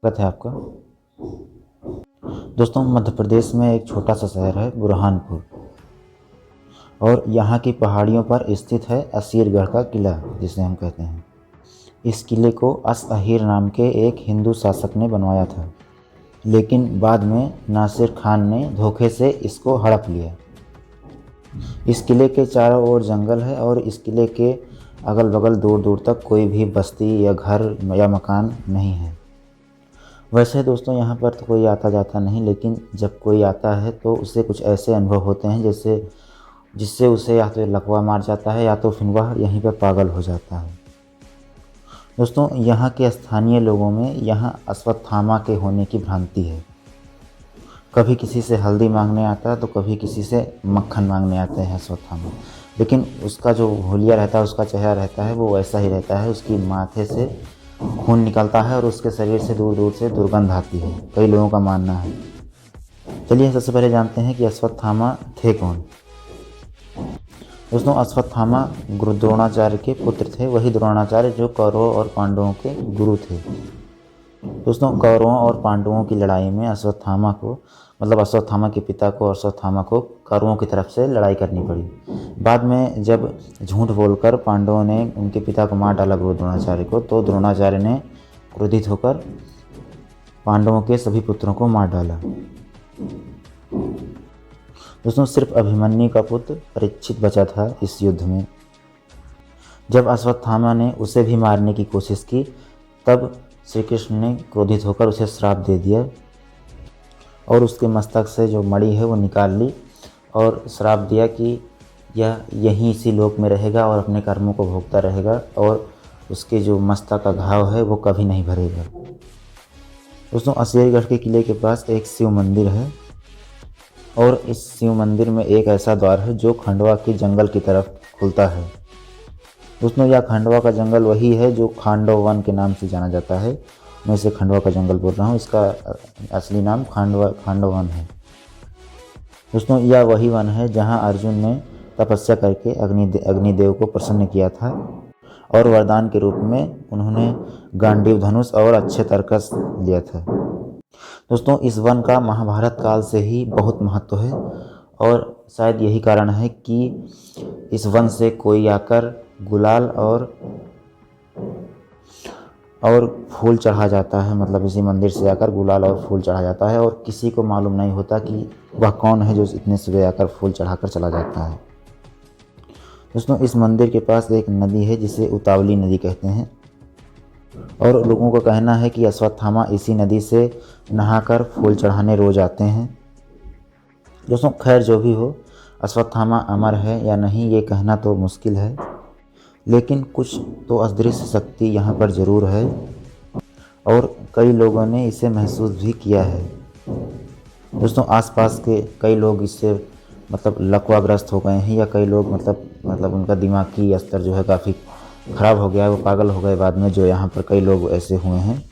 स्वागत है आपका। दोस्तों, मध्य प्रदेश में एक छोटा सा शहर है बुरहानपुर, और यहाँ की पहाड़ियों पर स्थित है असीरगढ़ का किला, जिसे हम कहते हैं। इस किले को असअहीर नाम के एक हिंदू शासक ने बनवाया था, लेकिन बाद में नासिर खान ने धोखे से इसको हड़प लिया। इस किले के चारों ओर जंगल है, और इस किले के अगल बगल दूर दूर तक कोई भी बस्ती या घर या मकान नहीं है। वैसे दोस्तों, यहाँ पर तो कोई आता जाता नहीं, लेकिन जब कोई आता है तो उसे कुछ ऐसे अनुभव होते हैं जिससे उसे या तो लकवा मार जाता है, या तो फिर वह यहीं पर पागल हो जाता है। दोस्तों, यहाँ के स्थानीय लोगों में यहाँ अश्वत्थामा के होने की भ्रांति है। कभी किसी से हल्दी मांगने आता है तो कभी किसी से मक्खन मांगने आते हैं अश्वत्थामा, लेकिन उसका जो होलिया रहता है, उसका चेहरा रहता है, वो वैसा ही रहता है। उसकी माथे से खून निकलता है और उसके शरीर से दूर दूर से दुर्गंध आती है, कई लोगों का मानना है। चलिए सबसे पहले जानते हैं कि अश्वत्थामा थे कौन। दोस्तों, अश्वत्थामा गुरु द्रोणाचार्य के पुत्र थे, वही द्रोणाचार्य जो कौरवों और पांडवों के गुरु थे। दोस्तों, कौरवों और पांडवों की लड़ाई में अश्वत्थामा के पिता को और अश्वत्थामा को कौरवों की तरफ से लड़ाई करनी पड़ी। बाद में जब झूठ बोलकर पांडवों ने उनके पिता को मार डाला गुरु द्रोणाचार्य को, तो द्रोणाचार्य ने क्रोधित होकर पांडवों के सभी पुत्रों को मार डाला। दोस्तों, सिर्फ अभिमन्यु का पुत्र परीक्षित बचा था इस युद्ध में। जब अश्वत्थामा ने उसे भी मारने की कोशिश की, तब श्री कृष्ण ने क्रोधित होकर उसे श्राप दे दिया और उसके मस्तक से जो मणि है वो निकाल ली, और श्राप दिया कि यह यहीं इसी लोक में रहेगा और अपने कर्मों को भोगता रहेगा, और उसके जो मस्तक का घाव है वो कभी नहीं भरेगा। दोस्तों, असीरगढ़ के किले के पास एक शिव मंदिर है, और इस शिव मंदिर में एक ऐसा द्वार है जो खंडवा के जंगल की तरफ खुलता है। दोस्तों, यह खंडवा का जंगल वही है जो खांडव वन के नाम से जाना जाता है। मैं इसे खंडवा का जंगल बोल रहा हूँ, इसका असली नाम खांडव वन है। दोस्तों, यह वही वन है जहाँ अर्जुन ने तपस्या करके अग्निदेव को प्रसन्न किया था, और वरदान के रूप में उन्होंने गांडीव धनुष और अच्छे तरकस लिया था। दोस्तों, इस वन का महाभारत काल से ही बहुत महत्व है, और शायद यही कारण है कि इस वन से कोई आकर गुलाल और फूल चढ़ा जाता है। मतलब इसी मंदिर से आकर गुलाल और फूल चढ़ा जाता है, और किसी को मालूम नहीं होता कि वह कौन है जो इतने सुबह आकर फूल चढ़ाकर चला जाता है। दोस्तों, इस मंदिर के पास एक नदी है जिसे उतावली नदी कहते हैं, और लोगों का कहना है कि अश्वत्थामा इसी नदी से नहाकर फूल चढ़ाने रोज आते हैं। दोस्तों, खैर जो भी हो, अश्वत्थामा अमर है या नहीं ये कहना तो मुश्किल है, लेकिन कुछ तो अदृश्य शक्ति यहाँ पर ज़रूर है, और कई लोगों ने इसे महसूस भी किया है। दोस्तों, आसपास के कई लोग इससे लकवाग्रस्त हो गए हैं, या कई लोग मतलब उनका दिमागी स्तर जो है काफ़ी ख़राब हो गया है, वो पागल हो गए बाद में, जो यहाँ पर कई लोग ऐसे हुए हैं।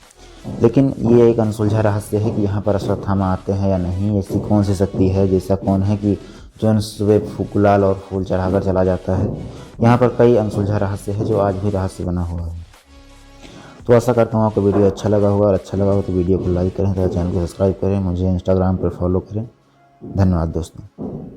लेकिन ये एक अनसुलझा रहस्य है कि यहाँ पर अश्वत्थामा आते हैं या नहीं। ऐसी कौन सी शक्ति है, जैसा कौन है कि जो सुबह गुलाल और फूल चढ़ाकर चला जाता है। यहाँ पर कई अनसुलझा रहस्य है जो आज भी रहस्य बना हुआ है। तो आशा करता हूँ आपको वीडियो अच्छा लगा होगा, और अच्छा लगा हो तो वीडियो को लाइक करें तथा चैनल को सब्सक्राइब करें, मुझे इंस्टाग्राम पर फॉलो करें। धन्यवाद दोस्तों।